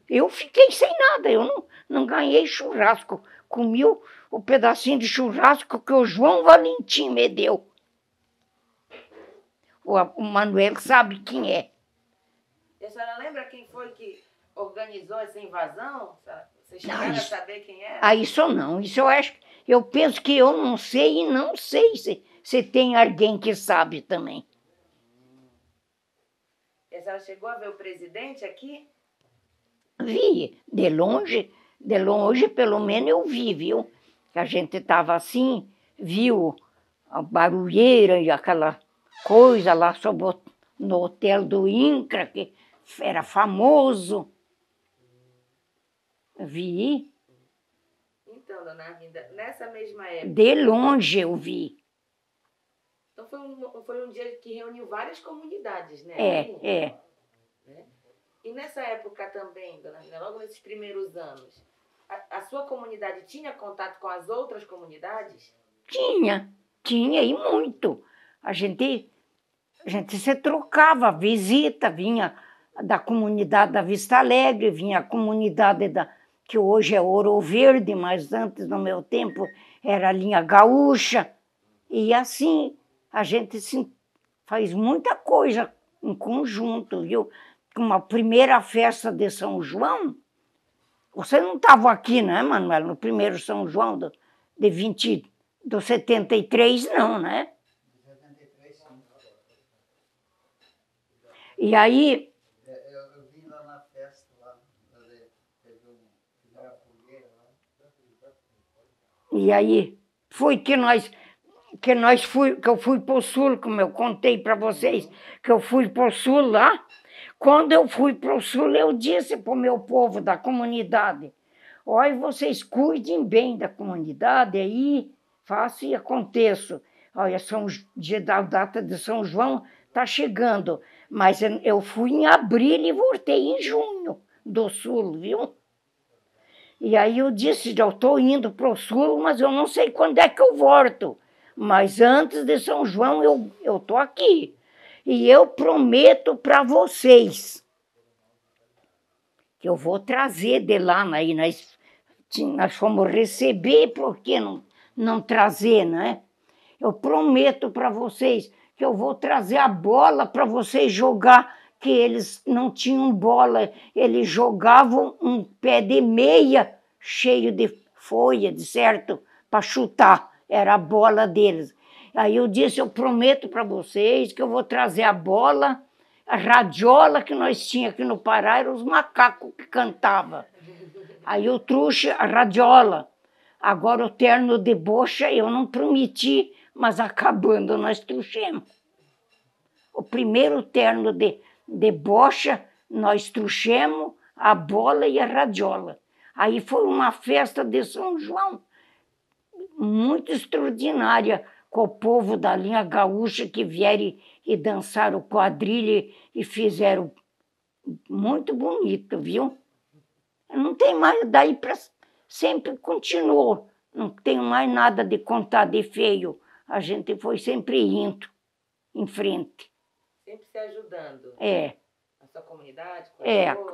A: Eu fiquei sem nada, eu não ganhei churrasco, comi o pedacinho de churrasco que o João Valentim me deu. O Manuel sabe quem é.
D: E a senhora lembra quem foi que organizou essa invasão? Vocês chegaram a saber quem era?
A: Isso não, isso eu acho, eu penso que eu não sei e não sei se tem alguém que sabe também.
D: E a senhora chegou a ver o presidente aqui?
A: Vi, de longe pelo menos eu vi, viu? Que a gente estava assim, viu a barulheira e aquela coisa lá no hotel do INCRA, que era famoso. Vi.
D: Então, dona Arminda, nessa mesma época...
A: De longe eu vi.
D: Então foi um dia que reuniu várias comunidades, né?
A: É.
D: Né? E nessa época também, dona Arminda, logo nesses primeiros anos, a sua comunidade tinha contato com as outras comunidades?
A: Tinha e muito. A gente se trocava, visita, vinha da comunidade da Vista Alegre, vinha a comunidade que hoje é Ouro Verde, mas antes, no meu tempo, era a linha gaúcha. E assim, a gente faz muita coisa em conjunto, viu? Uma primeira festa de São João, você não estava aqui, né, Manuel? No primeiro São João do 73, não, né?
E: 73, sim.
A: E aí...
E: Eu vim lá na festa, lá, fizeram a fogueira lá.
A: E aí foi que eu fui para o sul, como eu contei para vocês, que eu fui para o sul lá. Quando eu fui para o sul, eu disse para o meu povo da comunidade, olha, vocês cuidem bem da comunidade aí, faço e aconteço. Olha, a data de São João está chegando, mas eu fui em abril e voltei em junho do sul, viu? E aí eu disse, eu estou indo para o sul, mas eu não sei quando é que eu volto. Mas antes de São João eu estou aqui. E eu prometo para vocês que eu vou trazer de lá, aí nós fomos receber, por que não trazer, né? Eu prometo para vocês que eu vou trazer a bola para vocês jogar, que eles não tinham bola, eles jogavam um pé de meia cheio de folha, de certo, para chutar, era a bola deles. Aí eu disse, eu prometo para vocês que eu vou trazer a bola, a radiola que nós tínhamos aqui no Pará, eram os macacos que cantavam. Aí eu trouxe a radiola. Agora o terno de bocha eu não prometi, mas acabando nós trouxemos. O primeiro terno de bocha nós trouxemos, a bola e a radiola. Aí foi uma festa de São João muito extraordinária, com o povo da linha gaúcha que vieram e dançaram quadrilha e fizeram muito bonito, viu? Não tem mais, daí para sempre continuou, não tenho mais nada de contar de feio, a gente foi sempre indo em frente.
D: Sempre se ajudando?
A: É.
D: A sua comunidade?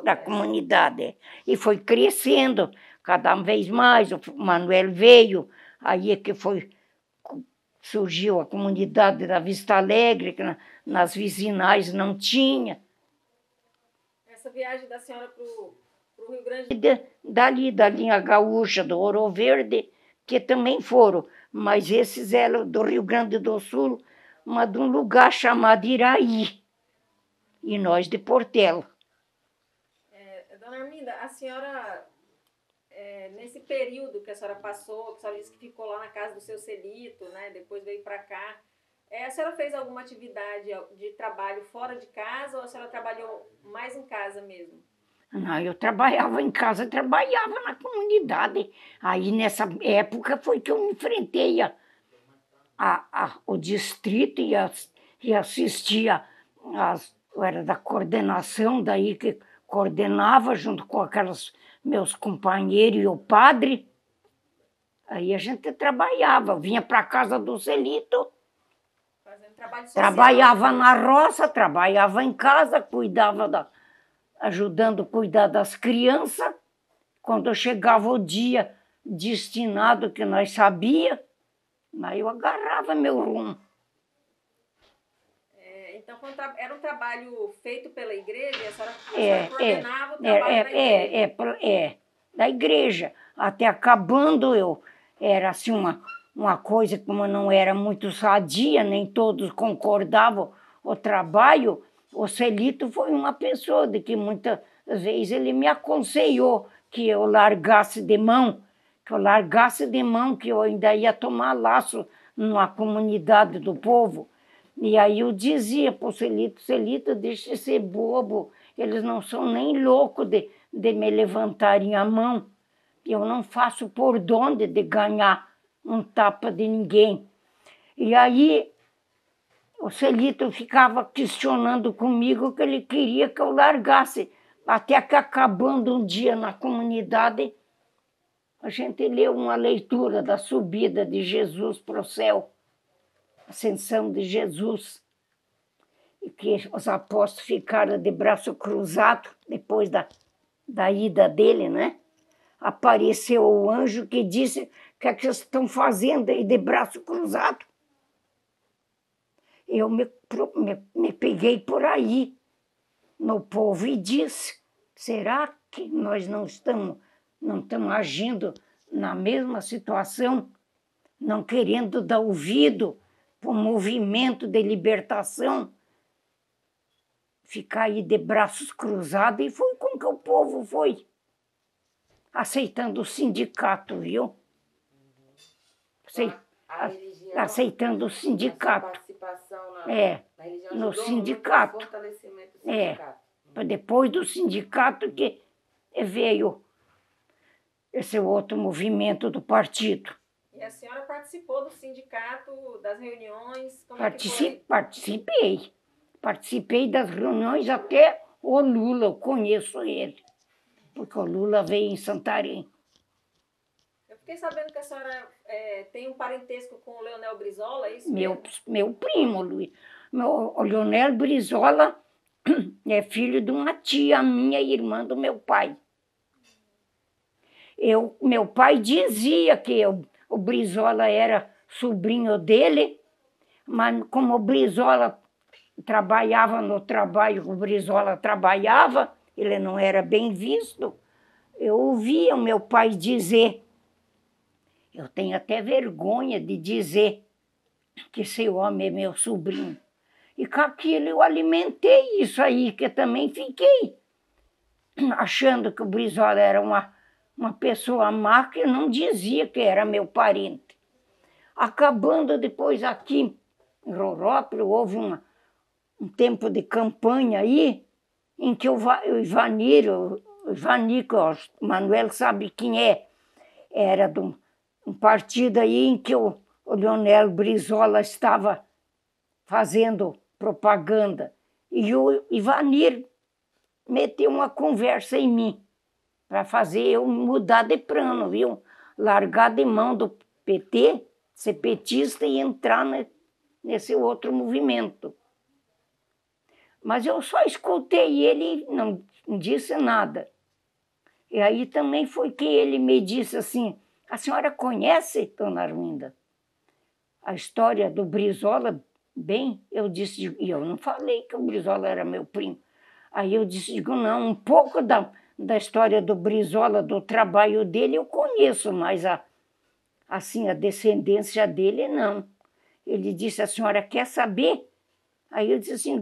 A: Da comunidade. E foi crescendo cada vez mais, o Manuel veio, aí é que surgiu a comunidade da Vista Alegre, que nas vizinais não tinha.
B: Essa viagem da senhora para o Rio Grande
A: Dali, da linha gaúcha, do Ouro Verde, que também foram, mas esses eram do Rio Grande do Sul, mas de um lugar chamado Iraí, e nós de Portela.
B: Dona Arminda, a senhora, nesse período que a senhora passou, que a senhora disse que ficou lá na casa do seu Celito, né? Depois veio para cá, A senhora fez alguma atividade de trabalho fora de casa ou a senhora trabalhou mais em casa mesmo?
A: Não, eu trabalhava em casa, trabalhava na comunidade. Aí nessa época foi que eu enfrentei o distrito e assistia, eu era da coordenação, daí que coordenava junto com aqueles meus companheiros e o padre. Aí a gente trabalhava, vinha para a casa do Celito,
B: Fazendo trabalho social.
A: trabalhava na roça, trabalhava em casa, ajudando a cuidar das crianças. Quando chegava o dia destinado que nós sabia, aí eu agarrava meu rumo.
B: Então era um trabalho feito pela igreja e a senhora coordenava o trabalho da igreja?
A: Da igreja. Até acabando era assim uma coisa como não era muito sadia, nem todos concordavam o trabalho. O Celito foi uma pessoa de que muitas vezes ele me aconselhou que eu largasse de mão, que eu ainda ia tomar laço numa comunidade do povo. E aí eu dizia para o Celito, Celito, deixa de ser bobo, eles não são nem loucos de me levantarem a mão. Eu não faço por onde de ganhar um tapa de ninguém. E aí o Celito ficava questionando comigo que ele queria que eu largasse. Até que acabando um dia na comunidade, a gente leu uma leitura da subida de Jesus para o céu, ascensão de Jesus, e que os apóstolos ficaram de braço cruzado depois da ida dele, né? Apareceu o anjo que disse: o que é que vocês estão fazendo aí de braço cruzado? Eu me peguei por aí no povo e disse: será que nós não estamos agindo na mesma situação, não querendo dar ouvido para o movimento de libertação, ficar aí de braços cruzados? E foi com que o povo foi aceitando o sindicato, viu? Aceitando o sindicato.
D: A participação na religião
A: no
D: ajudou
A: sindicato.
D: No fortalecimento do sindicato.
A: Depois do sindicato que veio esse outro movimento do partido.
B: E a senhora participou do sindicato, das reuniões?
A: Participei das reuniões, até o Lula, eu conheço ele, porque o Lula veio em Santarém.
B: Eu fiquei sabendo que a senhora tem um parentesco com o Leonel Brizola, é isso
A: meu primo, Luiz. O Leonel Brizola é filho de uma tia minha, irmã do meu pai. Meu pai dizia que o Brizola era sobrinho dele, mas como o Brizola trabalhava no trabalho que o Brizola trabalhava, ele não era bem visto, eu ouvia o meu pai dizer, eu tenho até vergonha de dizer que esse homem é meu sobrinho. E com aquilo eu alimentei isso aí, que eu também fiquei achando que o Brizola era uma pessoa má, que não dizia que era meu parente. Acabando depois aqui em Rorópolis, houve um tempo de campanha aí, em que o Ivanir, o Manuel sabe quem é, era de um partido aí em que o Leonel Brizola estava fazendo propaganda. E o Ivanir meteu uma conversa em mim para fazer eu mudar de plano, viu? Largar de mão do PT, ser petista e entrar nesse outro movimento. Mas eu só escutei ele, não disse nada. E aí também foi que ele me disse assim, a senhora conhece, dona Arminda, a história do Brizola? Bem, eu disse, e eu não falei que o Brizola era meu primo. Aí eu disse, não, um pouco da história do Brizola, do trabalho dele, eu conheço, mas a descendência dele, não. Ele disse, a senhora quer saber? Aí eu disse assim,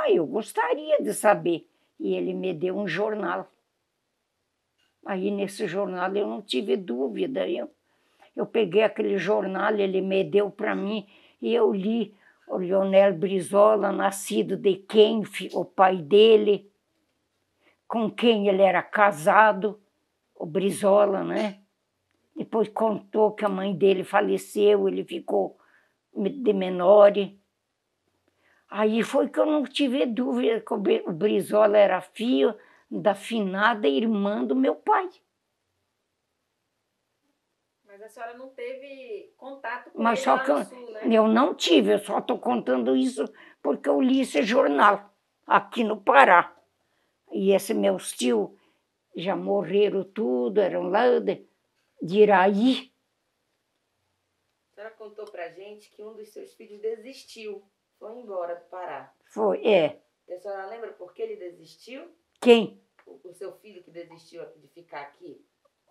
A: eu gostaria de saber. E ele me deu um jornal. Aí nesse jornal eu não tive dúvida. Eu peguei aquele jornal, ele me deu para mim, e eu li o Leonel Brizola, nascido de quem o pai dele, com quem ele era casado, o Brizola, né? Depois contou que a mãe dele faleceu, ele ficou de menor. Aí foi que eu não tive dúvida que o Brizola era filho da finada irmã do meu pai.
B: Mas a senhora não teve contato com
A: Mas
B: ele
A: só
B: lá
A: que
B: no sul, né?
A: eu não tive, eu só estou contando isso porque eu li esse jornal aqui no Pará. E esses meus tios já morreram tudo, eram lá de Iraí.
D: A senhora contou pra gente que um dos seus filhos desistiu, foi embora do Pará.
A: Foi, é.
D: E a senhora lembra por que ele desistiu?
A: Quem?
D: O seu filho que desistiu de ficar aqui?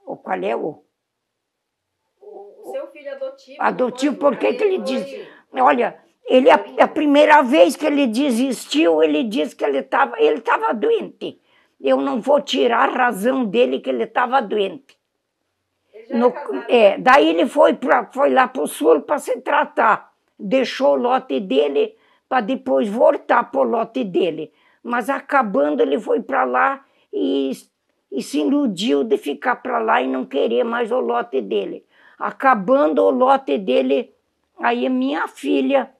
A: Ou qual é o?
B: O seu filho adotivo.
A: Adotivo, por que ele
B: diz?
A: diz? Olha, ele, a primeira vez que ele desistiu, ele disse que ele estava doente. Eu não vou tirar a razão dele que ele estava doente.
B: Ele já era casado.
A: Daí ele foi lá para o sul para se tratar. Deixou o lote dele para depois voltar para o lote dele. Mas acabando, ele foi para lá e se iludiu de ficar para lá e não querer mais o lote dele. Acabando o lote dele, aí minha filha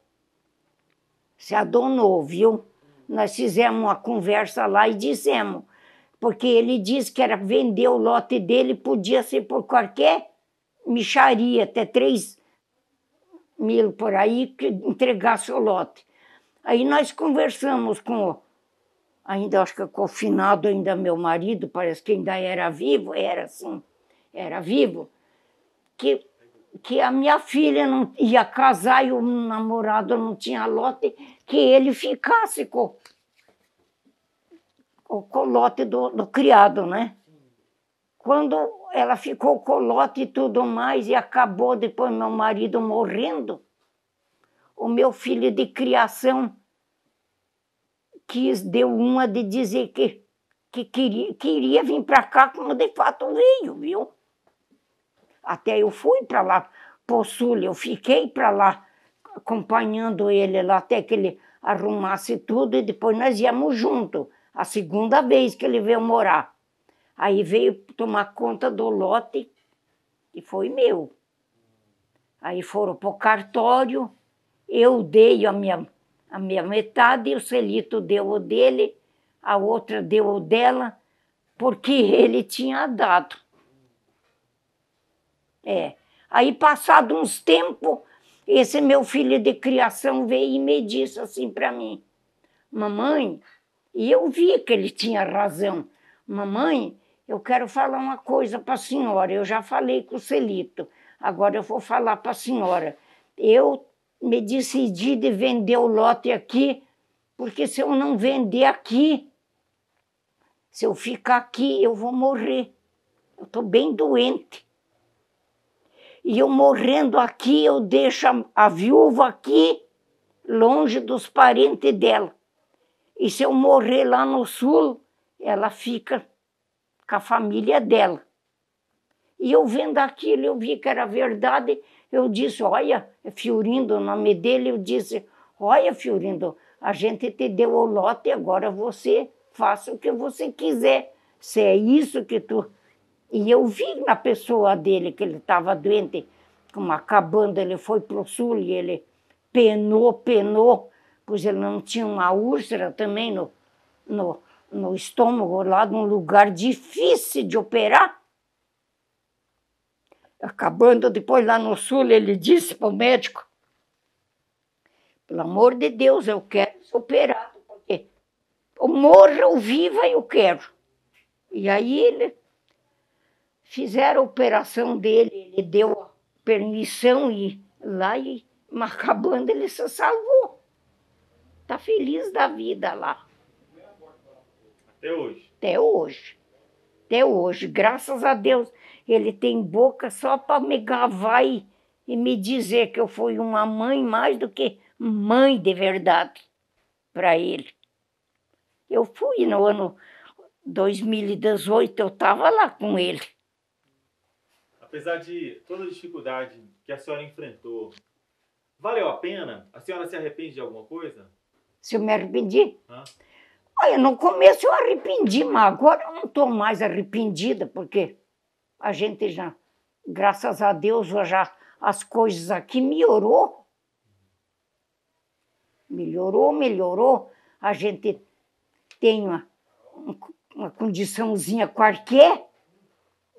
A: se adonou, viu? Nós fizemos uma conversa lá e dissemos, porque ele disse que era vender o lote dele, podia ser por qualquer mixaria, até 3.000 por aí, que entregasse o lote. Aí nós conversamos ainda acho que com o finado ainda meu marido, parece que ainda era vivo, era vivo, que a minha filha não ia casar e o namorado não tinha lote, que ele ficasse com o lote do criado, né? Quando ela ficou com o lote e tudo mais, e acabou depois meu marido morrendo, o meu filho de criação deu uma de dizer que queria vir para cá, como de fato veio, viu? Até eu fui para lá, para o sul, eu fiquei para lá, acompanhando ele lá, até que ele arrumasse tudo, e depois nós íamos juntos, a segunda vez que ele veio morar. Aí veio tomar conta do lote, que foi meu. Aí foram para o cartório, eu dei a minha metade, o Celito deu o dele, a outra deu o dela, porque ele tinha dado. Aí, passado uns tempos, esse meu filho de criação veio e me disse assim para mim, mamãe, e eu vi que ele tinha razão, mamãe, eu quero falar uma coisa para a senhora, eu já falei com o Celito, agora eu vou falar para a senhora. Eu me decidi de vender o lote aqui, porque se eu não vender aqui, se eu ficar aqui, eu vou morrer. Eu estou bem doente. E eu morrendo aqui, eu deixo a viúva aqui, longe dos parentes dela. E se eu morrer lá no sul, ela fica com a família dela. E eu vendo aquilo, eu vi que era verdade, eu disse, olha, Fiorindo, o nome dele, eu disse, olha, Fiorindo, a gente te deu o lote, agora você faça o que você quiser, se é isso que tu... E eu vi na pessoa dele que ele estava doente, como acabando, ele foi para o sul e ele penou, pois ele não tinha uma úlcera também no estômago, lá num lugar difícil de operar. Acabando depois lá no sul, ele disse para o médico, pelo amor de Deus, eu quero ser operado, porque ou morra ou viva eu quero. E aí fizeram a operação dele, ele deu a permissão e lá, e acabando ele se salvou. Está feliz da vida lá.
C: Até hoje?
A: Até hoje. Até hoje, graças a Deus. Ele tem boca só para me gavar e me dizer que eu fui uma mãe mais do que mãe de verdade para ele. Eu fui no ano 2018, eu estava lá com ele.
C: Apesar de toda a dificuldade que a senhora enfrentou Valeu a pena? A senhora se arrepende de alguma coisa?
A: Se eu me arrependi?
C: Hã?
A: Olha, no começo eu arrependi, mas agora eu não estou mais arrependida, porque a gente já, graças a Deus, já as coisas aqui melhorou. Melhorou. A gente tem uma condiçãozinha qualquer,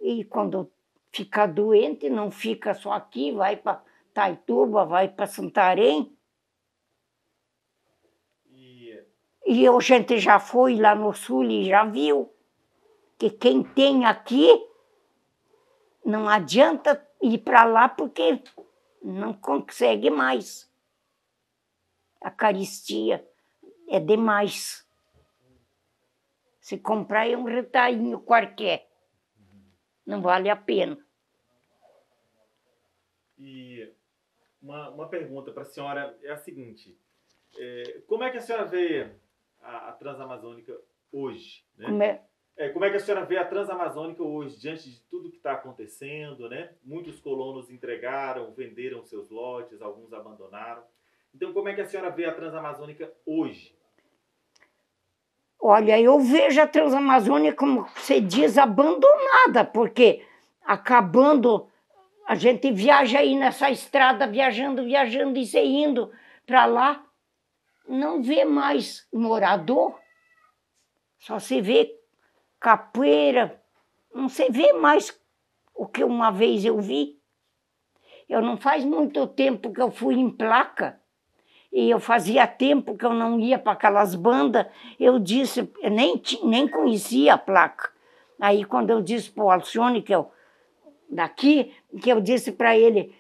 A: e quando fica doente, não fica só aqui, vai para Taituba, vai para Santarém. E a gente já foi lá no sul e já viu que quem tem aqui não adianta ir para lá porque não consegue mais. A caristia é demais. Se comprar é um retalhinho qualquer. Não vale a pena.
C: E uma pergunta para a senhora é a seguinte. Como é que a senhora vê a Transamazônica hoje? Né? Como é que a senhora vê a Transamazônica hoje, diante de tudo que está acontecendo, né? Muitos colonos entregaram, venderam seus lotes, alguns abandonaram. Então, como é que a senhora vê a Transamazônica hoje?
A: Olha, eu vejo a Transamazônica, como você diz, abandonada, porque acabando, a gente viaja aí nessa estrada, viajando, e você indo para lá, não vê mais morador, só se vê capoeira, não se vê mais o que uma vez eu vi. Eu não faz muito tempo que eu fui em placa, e eu fazia tempo que eu não ia para aquelas bandas, eu disse, eu nem conhecia a placa. Aí quando eu disse para o Alcione, que eu disse para ele,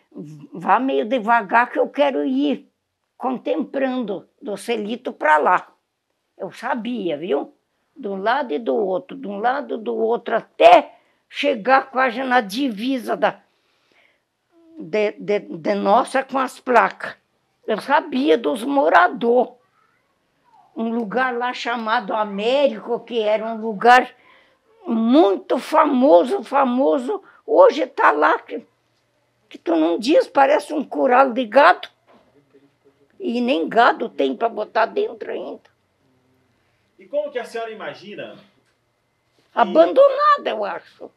A: vá meio devagar que eu quero ir contemplando do Celito para lá. Eu sabia, viu? De um lado e do outro, de um lado e do outro, até chegar quase na divisa de nossa com as placas. Eu sabia dos moradores. Um lugar lá chamado Américo, que era um lugar muito famoso. Hoje está lá, que tu não diz, parece um curral de gado. E nem gado tem para botar dentro ainda.
C: E como que a senhora imagina?
A: Abandonada, eu acho.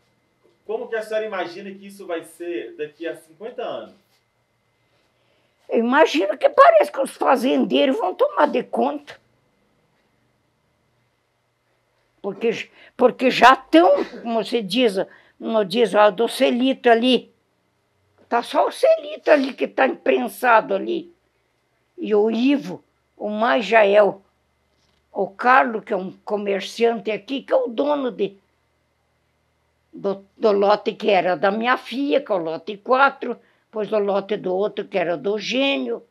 C: Como que a senhora imagina que isso vai ser daqui a 50 anos?
A: Eu imagino que parece que os fazendeiros vão tomar de conta. Porque já estão, como você diz, do Celito ali. Está só o Celito ali que está imprensado ali. E o Ivo, o mais já é o Carlos, que é um comerciante aqui, que é o dono do lote que era da minha filha, que é o lote 4, depois o lote do outro, que era do Gênio.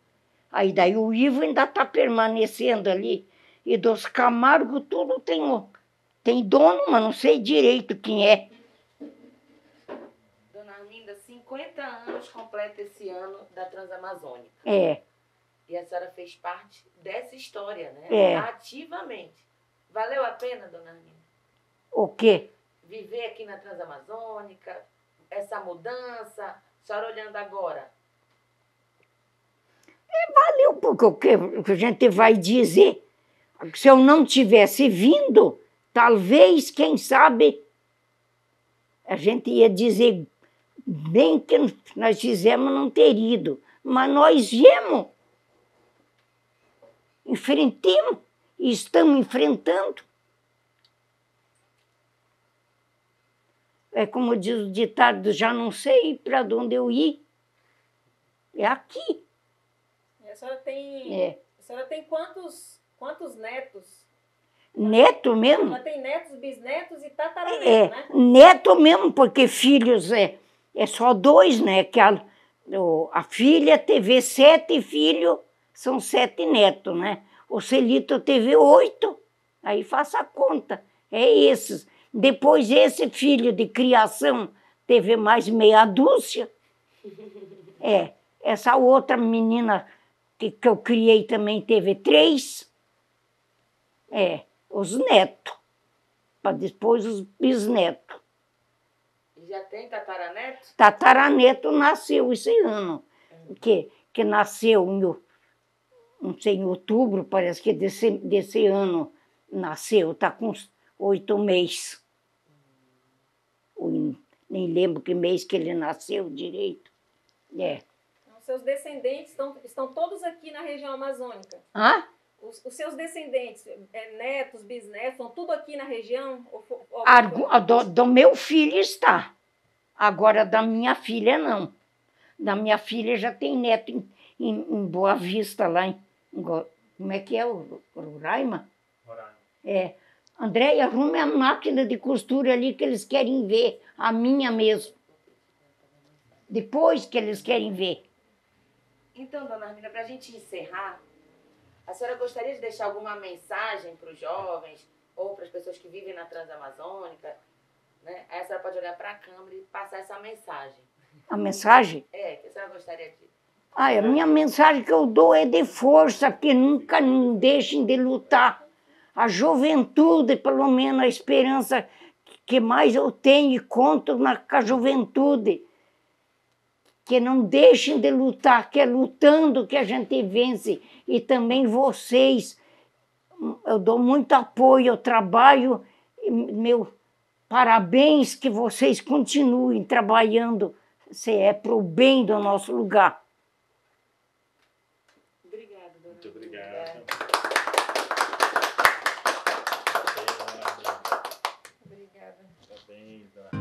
A: Aí daí o Ivo ainda está permanecendo ali. E dos Camargo tudo tem dono, mas não sei direito quem é.
D: Dona Arminda, 50 anos completa esse ano da Transamazônica.
A: É.
D: E a senhora fez parte dessa história, né?
A: É.
D: Ativamente. Valeu a pena, dona Arminda?
A: O quê?
D: Viver aqui na Transamazônica, essa mudança, a senhora olhando agora.
A: Valeu, porque o que a gente vai dizer, se eu não tivesse vindo, talvez, quem sabe, a gente ia dizer bem que nós fizemos não ter ido, mas nós viemos, enfrentamos e estamos enfrentando. É como diz o ditado, já não sei para onde eu ir. É aqui.
B: A senhora tem quantos netos?
A: Neto mesmo?
B: Ela tem netos, bisnetos e tataranetos, né?
A: Neto mesmo, porque filhos é só 2, né? Que a filha teve 7 filhos, são 7 netos, né? O Celito teve 8, aí faça a conta. É esses. Depois esse filho de criação teve mais meia dúzia. Essa outra menina que eu criei também teve 3. Os netos. Para depois os bisnetos.
D: E já tem tataraneto?
A: Tataraneto nasceu esse ano. que nasceu não sei, em outubro, parece que desse ano nasceu, está com uns 8 meses. Nem lembro que mês que ele nasceu direito. É.
B: Então, seus descendentes estão todos aqui na região amazônica?
A: Hã?
B: Os seus descendentes, netos, bisnetos, estão tudo aqui na região?
A: Do meu filho está. Agora, da minha filha, não. Da minha filha já tem neto em Boa Vista, lá como é que é? Roraima?
C: Roraima.
A: É. Andréia, arrume a máquina de costura ali que eles querem ver. A minha mesmo. Depois que eles querem ver.
D: Então, dona Arminda, para a gente encerrar, a senhora gostaria de deixar alguma mensagem para os jovens ou para as pessoas que vivem na Transamazônica? Né? Aí a senhora pode olhar para a câmera e passar essa mensagem.
A: A mensagem?
D: Que a senhora gostaria de...
A: A minha mensagem que eu dou é de força, que nunca não deixem de lutar. A juventude, pelo menos a esperança que mais eu tenho e conto com a juventude. Que não deixem de lutar, que é lutando que a gente vence. E também vocês, eu dou muito apoio, eu trabalho, meu parabéns que vocês continuem trabalhando, se é para o bem do nosso lugar.
D: Obrigada, dona.
C: Muito obrigado.
B: Obrigada.
C: Parabéns, dona.